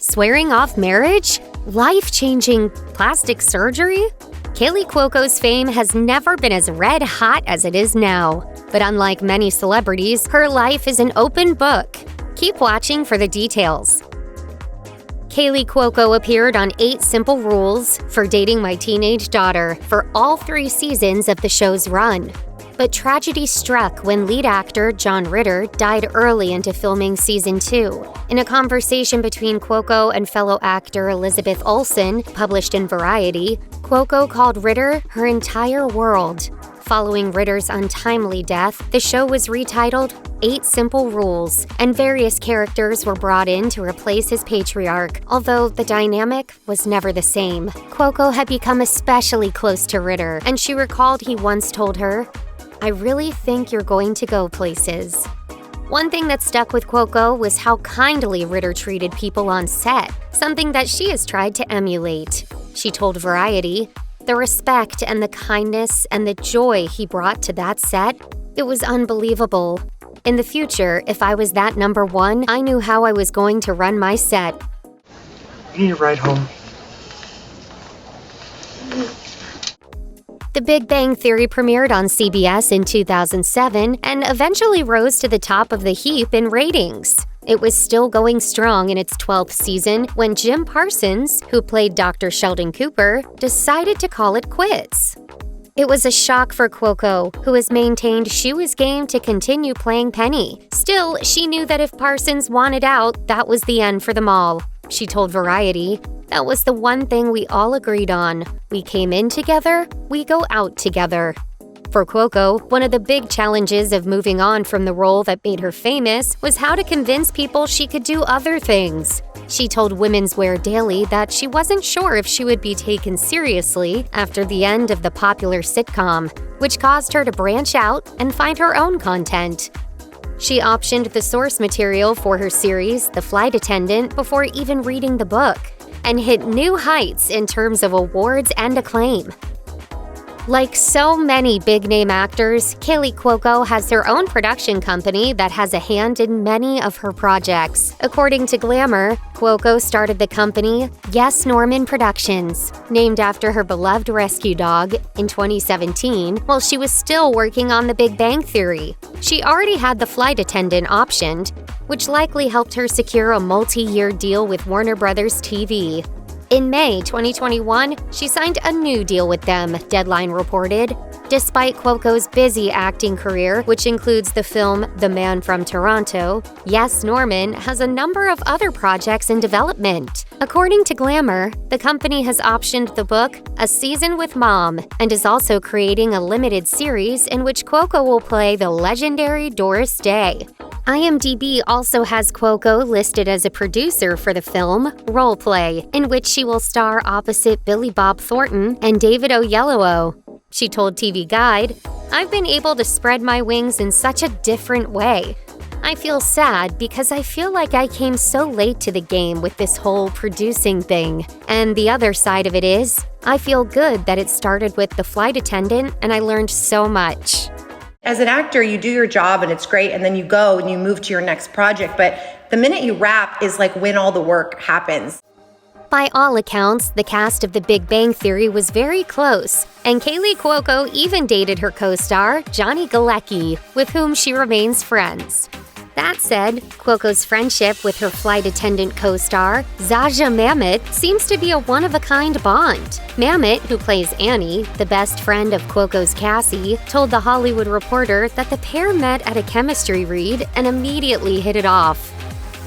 Swearing off marriage? Life-changing plastic surgery? Kaley Cuoco's fame has never been as red hot as it is now. But unlike many celebrities, her life is an open book. Keep watching for the details. Kaley Cuoco appeared on 8 Simple Rules for Dating My Teenage Daughter for all 3 seasons of the show's run. But tragedy struck when lead actor John Ritter died early into filming season 2. In a conversation between Cuoco and fellow actor Elizabeth Olsen, published in Variety, Cuoco called Ritter her entire world. Following Ritter's untimely death, the show was retitled 8 Simple Rules, and various characters were brought in to replace his patriarch, although the dynamic was never the same. Cuoco had become especially close to Ritter, and she recalled he once told her, "I really think you're going to go places." One thing that stuck with Cuoco was how kindly Ritter treated people on set, something that she has tried to emulate. She told Variety, "The respect and the kindness and the joy he brought to that set, it was unbelievable. In the future, if I was that number 1, I knew how I was going to run my set." You need a ride home. The Big Bang Theory premiered on CBS in 2007 and eventually rose to the top of the heap in ratings. It was still going strong in its 12th season when Jim Parsons, who played Dr. Sheldon Cooper, decided to call it quits. It was a shock for Cuoco, who has maintained she was game to continue playing Penny. Still, she knew that if Parsons wanted out, that was the end for them all. She told Variety, "That was the one thing we all agreed on. We came in together, we go out together." For Cuoco, one of the big challenges of moving on from the role that made her famous was how to convince people she could do other things. She told Women's Wear Daily that she wasn't sure if she would be taken seriously after the end of the popular sitcom, which caused her to branch out and find her own content. She optioned the source material for her series, The Flight Attendant, before even reading the book, and hit new heights in terms of awards and acclaim. Like so many big-name actors, Kaley Cuoco has her own production company that has a hand in many of her projects. According to Glamour, Cuoco started the company Yes Norman Productions, named after her beloved rescue dog, in 2017, while she was still working on The Big Bang Theory. She already had The Flight Attendant optioned, which likely helped her secure a multi-year deal with Warner Bros. TV. In May 2021, she signed a new deal with them, Deadline reported. Despite Cuoco's busy acting career, which includes the film The Man from Toronto, Yes Norman has a number of other projects in development. According to Glamour, the company has optioned the book A Season with Mom and is also creating a limited series in which Cuoco will play the legendary Doris Day. IMDb also has Cuoco listed as a producer for the film Role Play, in which she will star opposite Billy Bob Thornton and David Oyelowo. She told TV Guide, "I've been able to spread my wings in such a different way. I feel sad because I feel like I came so late to the game with this whole producing thing. And the other side of it is, I feel good that it started with The Flight Attendant and I learned so much." As an actor, you do your job and it's great, and then you go and you move to your next project. But the minute you wrap is like when all the work happens. By all accounts, the cast of The Big Bang Theory was very close, and Kaley Cuoco even dated her co-star, Johnny Galecki, with whom she remains friends. That said, Cuoco's friendship with her flight attendant co-star, Zaja Mamet, seems to be a one-of-a-kind bond. Mamet, who plays Annie, the best friend of Cuoco's Cassie, told The Hollywood Reporter that the pair met at a chemistry read and immediately hit it off.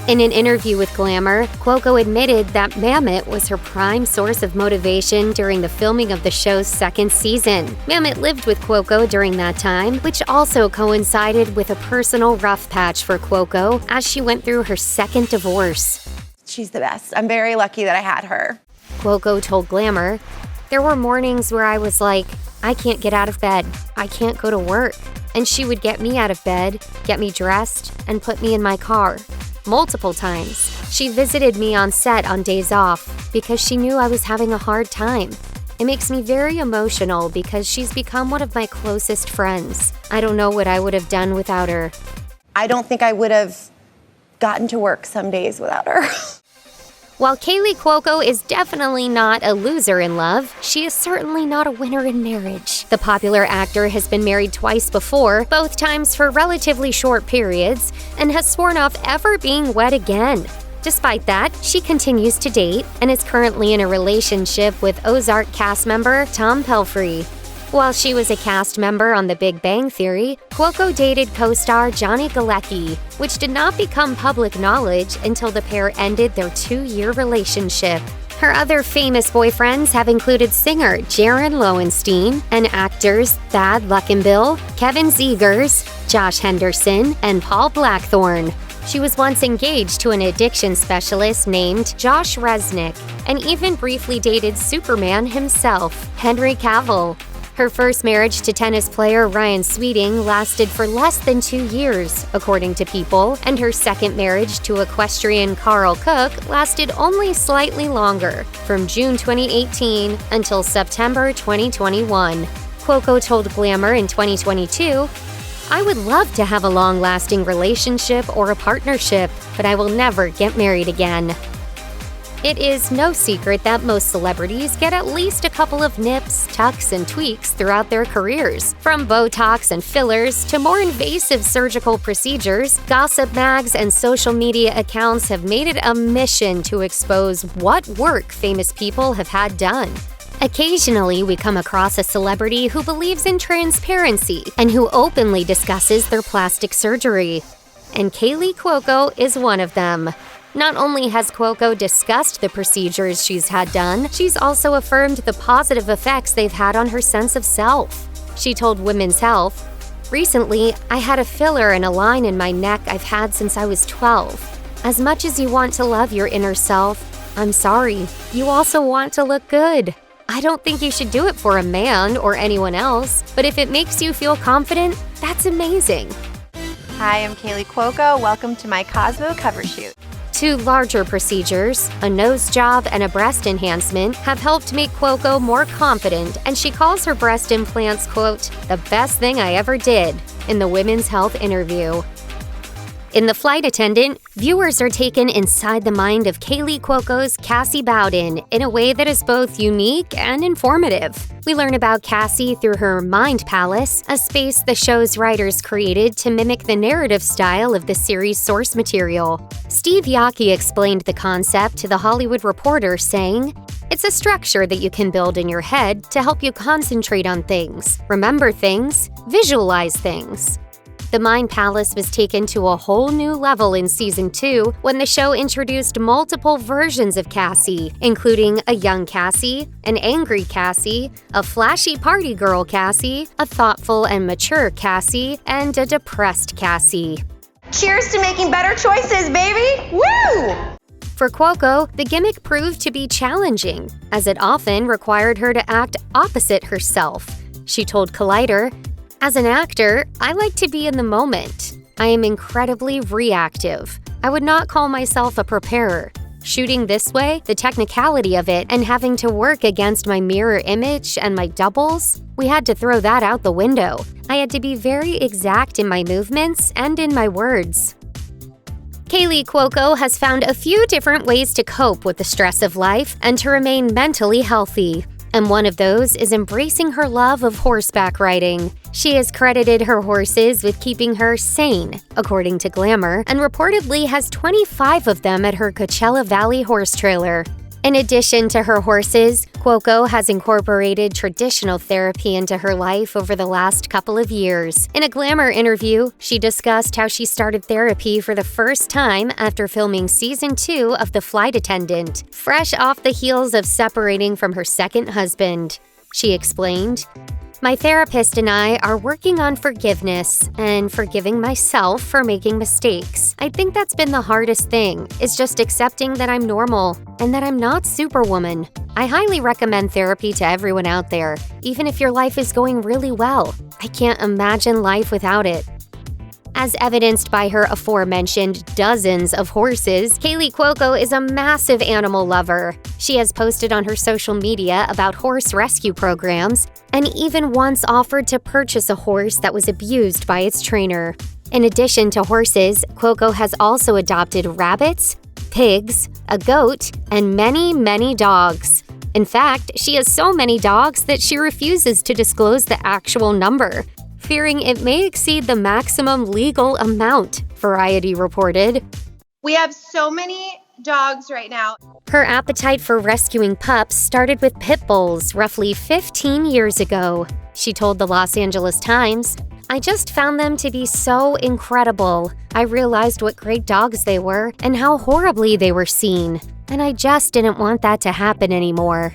In an interview with Glamour, Cuoco admitted that Mamet was her prime source of motivation during the filming of the show's 2nd season. Mamet lived with Cuoco during that time, which also coincided with a personal rough patch for Cuoco as she went through her 2nd divorce. She's the best. I'm very lucky that I had her. Cuoco told Glamour, "There were mornings where I was like, I can't get out of bed. I can't go to work. And she would get me out of bed, get me dressed, and put me in my car. Multiple times. She visited me on set on days off because she knew I was having a hard time. It makes me very emotional because she's become one of my closest friends. I don't know what I would have done without her." I don't think I would have gotten to work some days without her. While Kaley Cuoco is definitely not a loser in love, she is certainly not a winner in marriage. The popular actor has been married twice before, both times for relatively short periods, and has sworn off ever being wed again. Despite that, she continues to date and is currently in a relationship with Ozark cast member Tom Pelphrey. While she was a cast member on The Big Bang Theory, Cuoco dated co-star Johnny Galecki, which did not become public knowledge until the pair ended their 2-year relationship. Her other famous boyfriends have included singer Jaron Lowenstein and actors Thad Luckenbill, Kevin Zegers, Josh Henderson, and Paul Blackthorne. She was once engaged to an addiction specialist named Josh Resnick, and even briefly dated Superman himself, Henry Cavill. Her first marriage to tennis player Ryan Sweeting lasted for less than 2 years, according to People, and her second marriage to equestrian Carl Cook lasted only slightly longer, from June 2018 until September 2021. Cuoco told Glamour in 2022, "I would love to have a long-lasting relationship or a partnership, but I will never get married again." It is no secret that most celebrities get at least a couple of nips, tucks, and tweaks throughout their careers. From Botox and fillers to more invasive surgical procedures, gossip mags and social media accounts have made it a mission to expose what work famous people have had done. Occasionally, we come across a celebrity who believes in transparency and who openly discusses their plastic surgery. And Kaley Cuoco is one of them. Not only has Cuoco discussed the procedures she's had done, she's also affirmed the positive effects they've had on her sense of self. She told Women's Health, "Recently, I had a filler and a line in my neck I've had since I was 12. As much as you want to love your inner self, I'm sorry, you also want to look good. I don't think you should do it for a man or anyone else, but if it makes you feel confident, that's amazing." Hi, I'm Kaley Cuoco. Welcome to my Cosmo cover shoot. 2 larger procedures, a nose job and a breast enhancement, have helped make Cuoco more confident, and she calls her breast implants, quote, "the best thing I ever did," in the Women's Health interview. In The Flight Attendant, viewers are taken inside the mind of Kaley Cuoco's Cassie Bowden in a way that is both unique and informative. We learn about Cassie through her Mind Palace, a space the show's writers created to mimic the narrative style of the series' source material. Steve Yockey explained the concept to The Hollywood Reporter, saying, "It's a structure that you can build in your head to help you concentrate on things, remember things, visualize things." The Mind Palace was taken to a whole new level in Season 2 when the show introduced multiple versions of Cassie, including a young Cassie, an angry Cassie, a flashy party girl Cassie, a thoughtful and mature Cassie, and a depressed Cassie. Cheers to making better choices, baby! Woo! For Cuoco, the gimmick proved to be challenging, as it often required her to act opposite herself. She told Collider, "As an actor, I like to be in the moment. I am incredibly reactive. I would not call myself a preparer. Shooting this way, the technicality of it, and having to work against my mirror image and my doubles, we had to throw that out the window. I had to be very exact in my movements and in my words." Kaley Cuoco has found a few different ways to cope with the stress of life and to remain mentally healthy. And one of those is embracing her love of horseback riding. She has credited her horses with keeping her sane, according to Glamour, and reportedly has 25 of them at her Coachella Valley horse trailer. In addition to her horses, Cuoco has incorporated traditional therapy into her life over the last couple of years. In a Glamour interview, she discussed how she started therapy for the first time after filming Season 2 of The Flight Attendant, fresh off the heels of separating from her second husband. She explained, "My therapist and I are working on forgiveness and forgiving myself for making mistakes. I think that's been the hardest thing, is just accepting that I'm normal and that I'm not Superwoman. I highly recommend therapy to everyone out there, even if your life is going really well. I can't imagine life without it." As evidenced by her aforementioned dozens of horses, Kaley Cuoco is a massive animal lover. She has posted on her social media about horse rescue programs, and even once offered to purchase a horse that was abused by its trainer. In addition to horses, Cuoco has also adopted rabbits, pigs, a goat, and many, many dogs. In fact, she has so many dogs that she refuses to disclose the actual number, fearing it may exceed the maximum legal amount, Variety reported. We have so many dogs right now. Her appetite for rescuing pups started with pit bulls roughly 15 years ago. She told the Los Angeles Times, "I just found them to be so incredible. I realized what great dogs they were and how horribly they were seen. And I just didn't want that to happen anymore."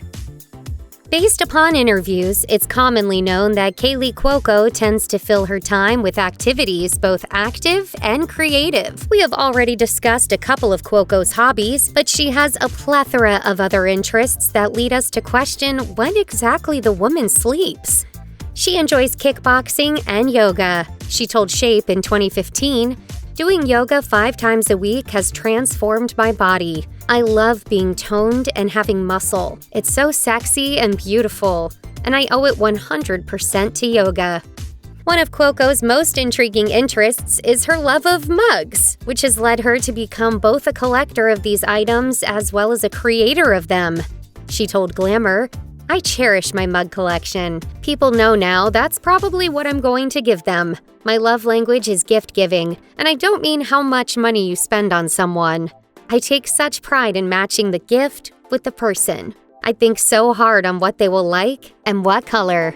Based upon interviews, it's commonly known that Kaley Cuoco tends to fill her time with activities both active and creative. We have already discussed a couple of Cuoco's hobbies, but she has a plethora of other interests that lead us to question when exactly the woman sleeps. She enjoys kickboxing and yoga. She told Shape in 2015, "Doing yoga 5 times a week has transformed my body. I love being toned and having muscle. It's so sexy and beautiful, and I owe it 100% to yoga." One of Cuoco's most intriguing interests is her love of mugs, which has led her to become both a collector of these items as well as a creator of them. She told Glamour, "I cherish my mug collection. People know now that's probably what I'm going to give them. My love language is gift giving, and I don't mean how much money you spend on someone. I take such pride in matching the gift with the person. I think so hard on what they will like and what color."